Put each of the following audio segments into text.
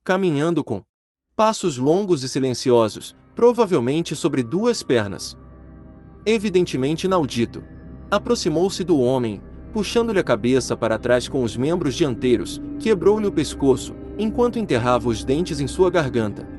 caminhando com passos longos e silenciosos, provavelmente sobre duas pernas. Evidentemente inaudito. Aproximou-se do homem, puxando-lhe a cabeça para trás com os membros dianteiros, quebrou-lhe o pescoço, enquanto enterrava os dentes em sua garganta.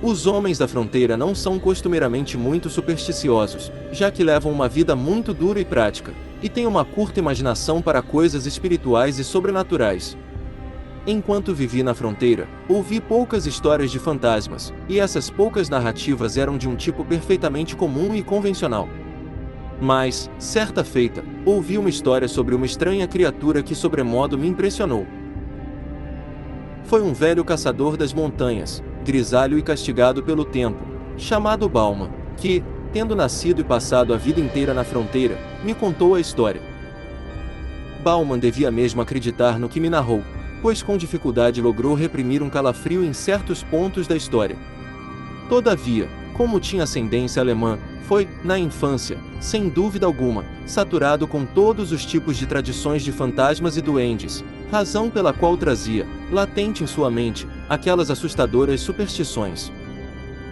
Os homens da fronteira não são costumeiramente muito supersticiosos, já que levam uma vida muito dura e prática, e têm uma curta imaginação para coisas espirituais e sobrenaturais. Enquanto vivi na fronteira, ouvi poucas histórias de fantasmas, e essas poucas narrativas eram de um tipo perfeitamente comum e convencional. Mas, certa feita, ouvi uma história sobre uma estranha criatura que sobremodo me impressionou. Foi um velho caçador das montanhas, grisalho e castigado pelo tempo, chamado Bauman, que, tendo nascido e passado a vida inteira na fronteira, me contou a história. Bauman devia mesmo acreditar no que me narrou, pois com dificuldade logrou reprimir um calafrio em certos pontos da história. Todavia, como tinha ascendência alemã, foi, na infância, sem dúvida alguma, saturado com todos os tipos de tradições de fantasmas e duendes, razão pela qual trazia, latente em sua mente, aquelas assustadoras superstições.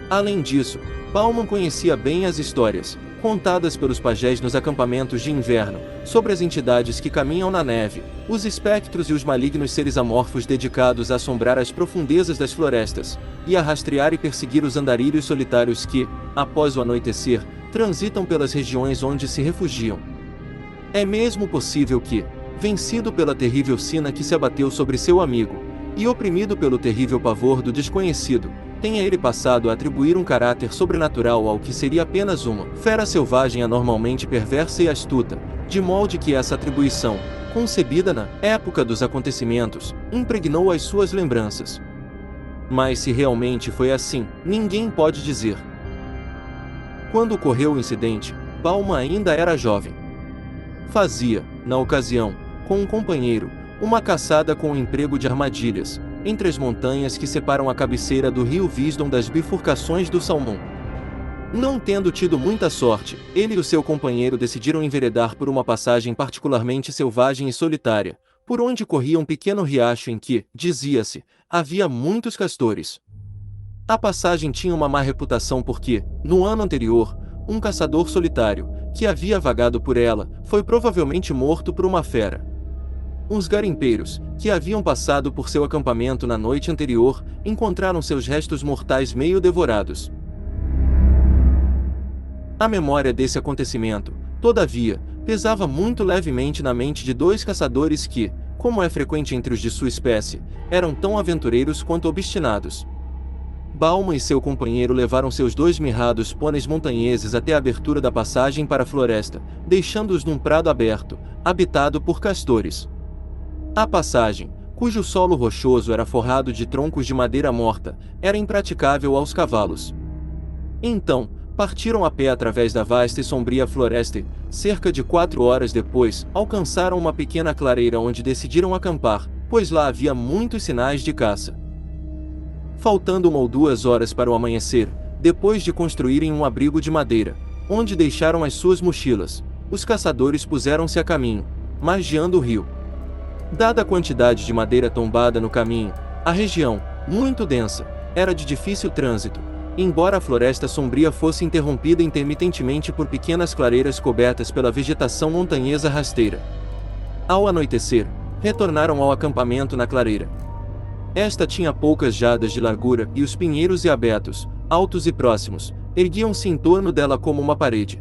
Além disso, Bauman conhecia bem as histórias, contadas pelos pajés nos acampamentos de inverno, sobre as entidades que caminham na neve, os espectros e os malignos seres amorfos dedicados a assombrar as profundezas das florestas, e a rastrear e perseguir os andarilhos solitários que, após o anoitecer, transitam pelas regiões onde se refugiam. É mesmo possível que, vencido pela terrível sina que se abateu sobre seu amigo, e oprimido pelo terrível pavor do desconhecido, tenha ele passado a atribuir um caráter sobrenatural ao que seria apenas uma fera selvagem anormalmente perversa e astuta, de molde que essa atribuição, concebida na época dos acontecimentos, impregnou as suas lembranças. Mas se realmente foi assim, ninguém pode dizer. Quando ocorreu o incidente, Bauman ainda era jovem. Fazia, na ocasião, com um companheiro, uma caçada com o emprego de armadilhas, entre as montanhas que separam a cabeceira do rio Wisdom das bifurcações do Salmão. Não tendo tido muita sorte, ele e o seu companheiro decidiram enveredar por uma passagem particularmente selvagem e solitária, por onde corria um pequeno riacho em que, dizia-se, havia muitos castores. A passagem tinha uma má reputação porque, no ano anterior, um caçador solitário, que havia vagado por ela, foi provavelmente morto por uma fera. Uns garimpeiros, que haviam passado por seu acampamento na noite anterior, encontraram seus restos mortais meio devorados. A memória desse acontecimento, todavia, pesava muito levemente na mente de dois caçadores que, como é frequente entre os de sua espécie, eram tão aventureiros quanto obstinados. Bauman e seu companheiro levaram seus dois mirrados pôneis montanheses até a abertura da passagem para a floresta, deixando-os num prado aberto, habitado por castores. A passagem, cujo solo rochoso era forrado de troncos de madeira morta, era impraticável aos cavalos. Então, partiram a pé através da vasta e sombria floresta e, cerca de 4 horas depois, alcançaram uma pequena clareira onde decidiram acampar, pois lá havia muitos sinais de caça. Faltando 1 ou 2 horas para o amanhecer, depois de construírem um abrigo de madeira, onde deixaram as suas mochilas, os caçadores puseram-se a caminho, margeando o rio. Dada a quantidade de madeira tombada no caminho, a região, muito densa, era de difícil trânsito, embora a floresta sombria fosse interrompida intermitentemente por pequenas clareiras cobertas pela vegetação montanhesa rasteira. Ao anoitecer, retornaram ao acampamento na clareira. Esta tinha poucas jardas de largura e os pinheiros e abetos, altos e próximos, erguiam-se em torno dela como uma parede.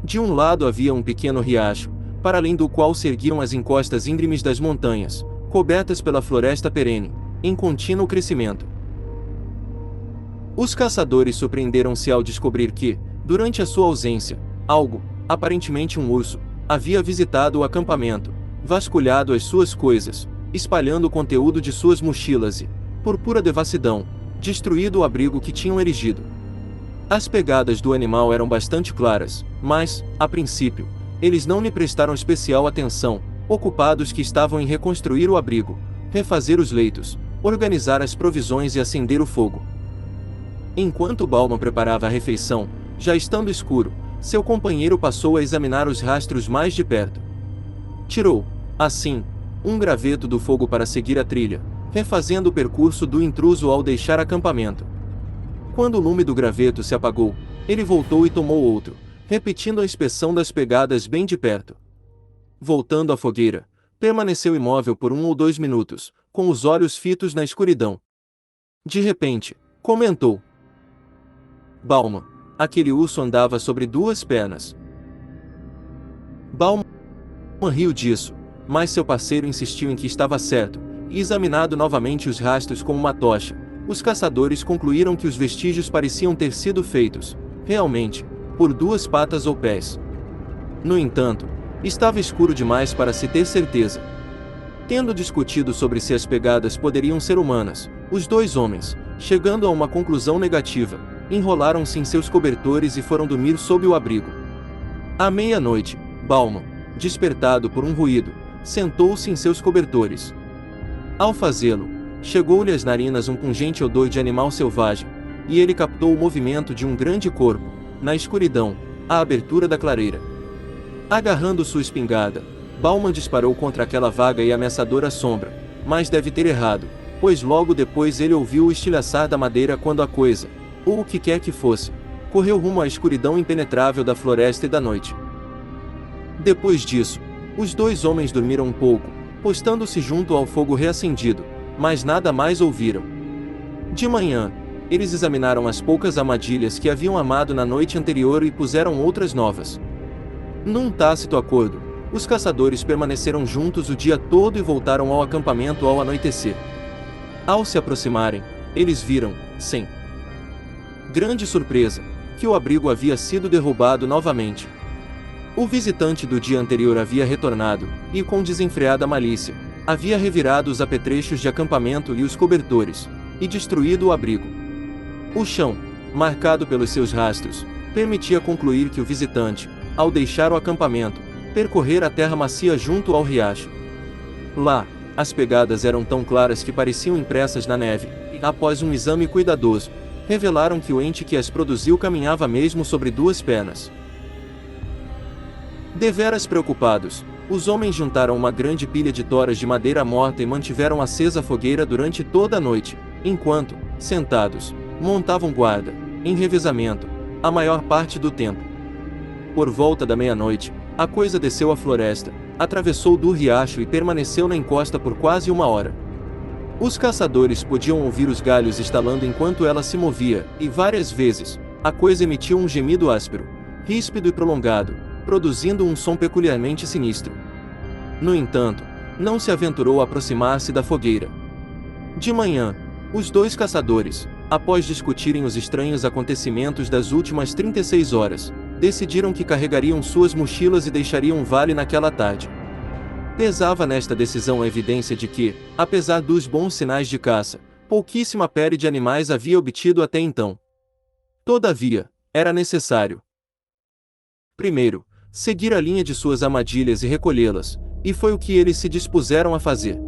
De um lado havia um pequeno riacho, para além do qual se erguiam as encostas íngremes das montanhas, cobertas pela floresta perene, em contínuo crescimento. Os caçadores surpreenderam-se ao descobrir que, durante a sua ausência, algo, aparentemente um urso, havia visitado o acampamento, vasculhado as suas coisas, espalhando o conteúdo de suas mochilas e, por pura devassidão, destruído o abrigo que tinham erigido. As pegadas do animal eram bastante claras, mas, a princípio, eles não lhe prestaram especial atenção, ocupados que estavam em reconstruir o abrigo, refazer os leitos, organizar as provisões e acender o fogo. Enquanto Bauman preparava a refeição, já estando escuro, seu companheiro passou a examinar os rastros mais de perto. Tirou, assim, um graveto do fogo para seguir a trilha, refazendo o percurso do intruso ao deixar acampamento. Quando o lume do graveto se apagou, ele voltou e tomou outro, repetindo a inspeção das pegadas bem de perto. Voltando à fogueira, permaneceu imóvel por 1 ou 2 minutos, com os olhos fitos na escuridão. De repente, comentou: Bauman, aquele urso andava sobre 2 pernas. Bauman riu disso, mas seu parceiro insistiu em que estava certo, e examinado novamente os rastros com uma tocha, os caçadores concluíram que os vestígios pareciam ter sido feitos, realmente, por 2 patas ou pés. No entanto, estava escuro demais para se ter certeza. Tendo discutido sobre se as pegadas poderiam ser humanas, os 2 homens, chegando a uma conclusão negativa, enrolaram-se em seus cobertores e foram dormir sob o abrigo. À meia-noite, Bauman, despertado por um ruído, sentou-se em seus cobertores. Ao fazê-lo, chegou-lhe às narinas um pungente odor de animal selvagem, e ele captou o movimento de um grande corpo, na escuridão, à abertura da clareira. Agarrando sua espingarda, Bauman disparou contra aquela vaga e ameaçadora sombra, mas deve ter errado, pois logo depois ele ouviu o estilhaçar da madeira quando a coisa, ou o que quer que fosse, correu rumo à escuridão impenetrável da floresta e da noite. Depois disso, os 2 homens dormiram um pouco, postando-se junto ao fogo reacendido, mas nada mais ouviram. De manhã, eles examinaram as poucas armadilhas que haviam armado na noite anterior e puseram outras novas. Num tácito acordo, os caçadores permaneceram juntos o dia todo e voltaram ao acampamento ao anoitecer. Ao se aproximarem, eles viram, sem grande surpresa, que o abrigo havia sido derrubado novamente. O visitante do dia anterior havia retornado, e com desenfreada malícia, havia revirado os apetrechos de acampamento e os cobertores, e destruído o abrigo. O chão, marcado pelos seus rastros, permitia concluir que o visitante, ao deixar o acampamento, percorrera a terra macia junto ao riacho. Lá, as pegadas eram tão claras que pareciam impressas na neve, e, após um exame cuidadoso, revelaram que o ente que as produziu caminhava mesmo sobre 2 pernas. Deveras preocupados, os homens juntaram uma grande pilha de toras de madeira morta e mantiveram acesa a fogueira durante toda a noite, enquanto, sentados, montavam guarda, em revezamento, a maior parte do tempo. Por volta da meia-noite, a coisa desceu a floresta, atravessou do riacho e permaneceu na encosta por quase 1 hora. Os caçadores podiam ouvir os galhos estalando enquanto ela se movia, e várias vezes, a coisa emitiu um gemido áspero, ríspido e prolongado, produzindo um som peculiarmente sinistro. No entanto, não se aventurou a aproximar-se da fogueira. De manhã, os 2 caçadores, após discutirem os estranhos acontecimentos das últimas 36 horas, decidiram que carregariam suas mochilas e deixariam o vale naquela tarde. Pesava nesta decisão a evidência de que, apesar dos bons sinais de caça, pouquíssima pele de animais havia obtido até então. Todavia, era necessário, primeiro, seguir a linha de suas armadilhas e recolhê-las, e foi o que eles se dispuseram a fazer.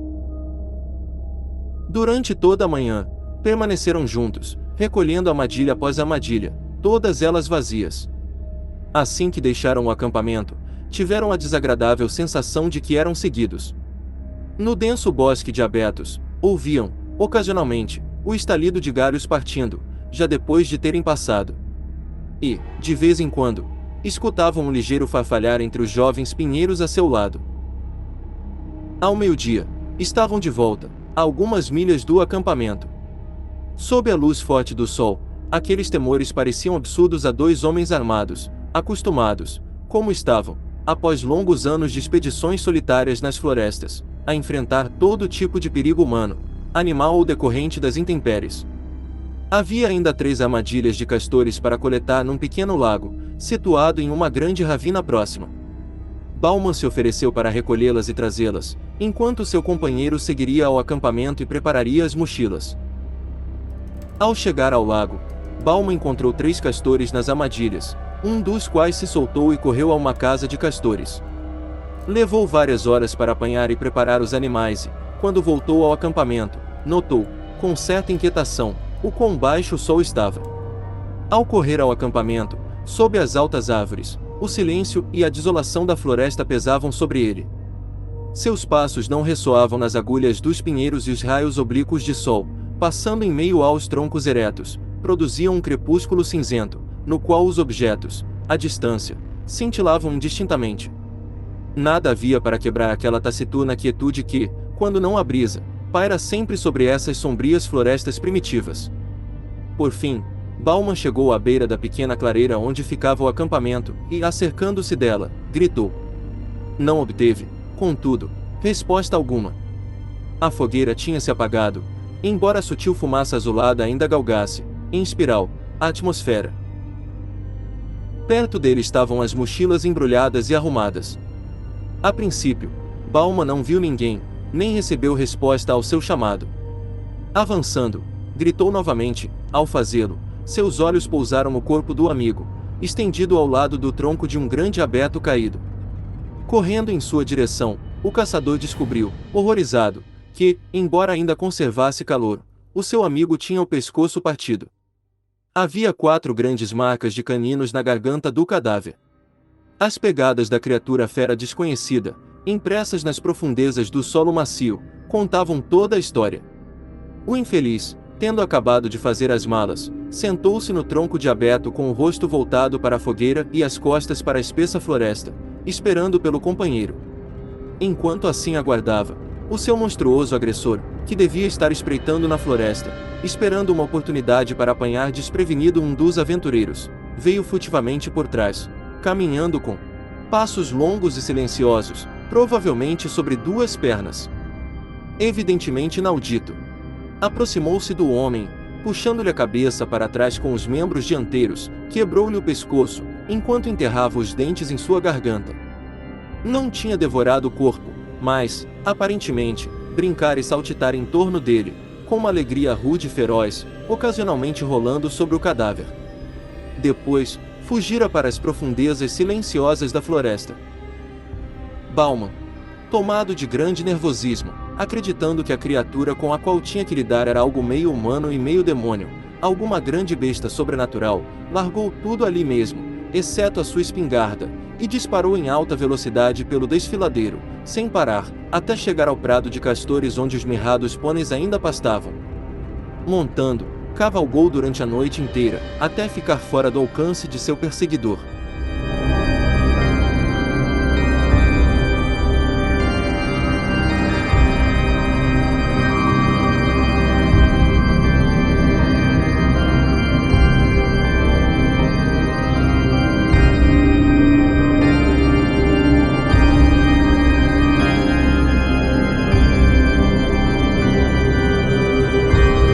Durante toda a manhã, permaneceram juntos, recolhendo armadilha após armadilha, todas elas vazias. Assim que deixaram o acampamento, tiveram a desagradável sensação de que eram seguidos. No denso bosque de abetos, ouviam, ocasionalmente, o estalido de galhos partindo, já depois de terem passado. E, de vez em quando, escutavam um ligeiro farfalhar entre os jovens pinheiros a seu lado. Ao meio-dia, estavam de volta, a algumas milhas do acampamento. Sob a luz forte do sol, aqueles temores pareciam absurdos a 2 homens armados, acostumados, como estavam, após longos anos de expedições solitárias nas florestas, a enfrentar todo tipo de perigo humano, animal ou decorrente das intempéries. Havia ainda 3 armadilhas de castores para coletar num pequeno lago, situado em uma grande ravina próxima. Bauman se ofereceu para recolhê-las e trazê-las, enquanto seu companheiro seguiria ao acampamento e prepararia as mochilas. Ao chegar ao lago, Bauman encontrou 3 castores nas armadilhas, um dos quais se soltou e correu a uma casa de castores. Levou várias horas para apanhar e preparar os animais e, quando voltou ao acampamento, notou, com certa inquietação, o quão baixo o sol estava. Ao correr ao acampamento, sob as altas árvores, o silêncio e a desolação da floresta pesavam sobre ele. Seus passos não ressoavam nas agulhas dos pinheiros e os raios oblíquos de sol, passando em meio aos troncos eretos, produziam um crepúsculo cinzento, no qual os objetos, à distância, cintilavam indistintamente. Nada havia para quebrar aquela taciturna quietude que, quando não a brisa, paira sempre sobre essas sombrias florestas primitivas. Por fim, Bauman chegou à beira da pequena clareira onde ficava o acampamento e, acercando-se dela, gritou. Não obteve, contudo, resposta alguma. A fogueira tinha se apagado, embora a sutil fumaça azulada ainda galgasse, em espiral, a atmosfera. Perto dele estavam as mochilas embrulhadas e arrumadas. A princípio, Bauman não viu ninguém, nem recebeu resposta ao seu chamado. Avançando, gritou novamente. Ao fazê-lo, seus olhos pousaram no corpo do amigo, estendido ao lado do tronco de um grande abeto caído. Correndo em sua direção, o caçador descobriu, horrorizado, que, embora ainda conservasse calor, o seu amigo tinha o pescoço partido. Havia 4 grandes marcas de caninos na garganta do cadáver. As pegadas da criatura fera desconhecida, impressas nas profundezas do solo macio, contavam toda a história. O infeliz, tendo acabado de fazer as malas, sentou-se no tronco de abeto com o rosto voltado para a fogueira e as costas para a espessa floresta, esperando pelo companheiro. Enquanto assim aguardava, o seu monstruoso agressor, que devia estar espreitando na floresta, esperando uma oportunidade para apanhar desprevenido um dos aventureiros, veio furtivamente por trás, caminhando com passos longos e silenciosos, provavelmente sobre 2 pernas. Evidentemente inaudito. Aproximou-se do homem, puxando-lhe a cabeça para trás com os membros dianteiros, quebrou-lhe o pescoço, enquanto enterrava os dentes em sua garganta. Não tinha devorado o corpo, mas, aparentemente, brincar e saltitar em torno dele, com uma alegria rude e feroz, ocasionalmente rolando sobre o cadáver. Depois, fugira para as profundezas silenciosas da floresta. Bauman, tomado de grande nervosismo, acreditando que a criatura com a qual tinha que lidar era algo meio humano e meio demônio, alguma grande besta sobrenatural, largou tudo ali mesmo, exceto a sua espingarda, e disparou em alta velocidade pelo desfiladeiro, sem parar, até chegar ao prado de castores onde os mirrados pôneis ainda pastavam. Montando, cavalgou durante a noite inteira, até ficar fora do alcance de seu perseguidor.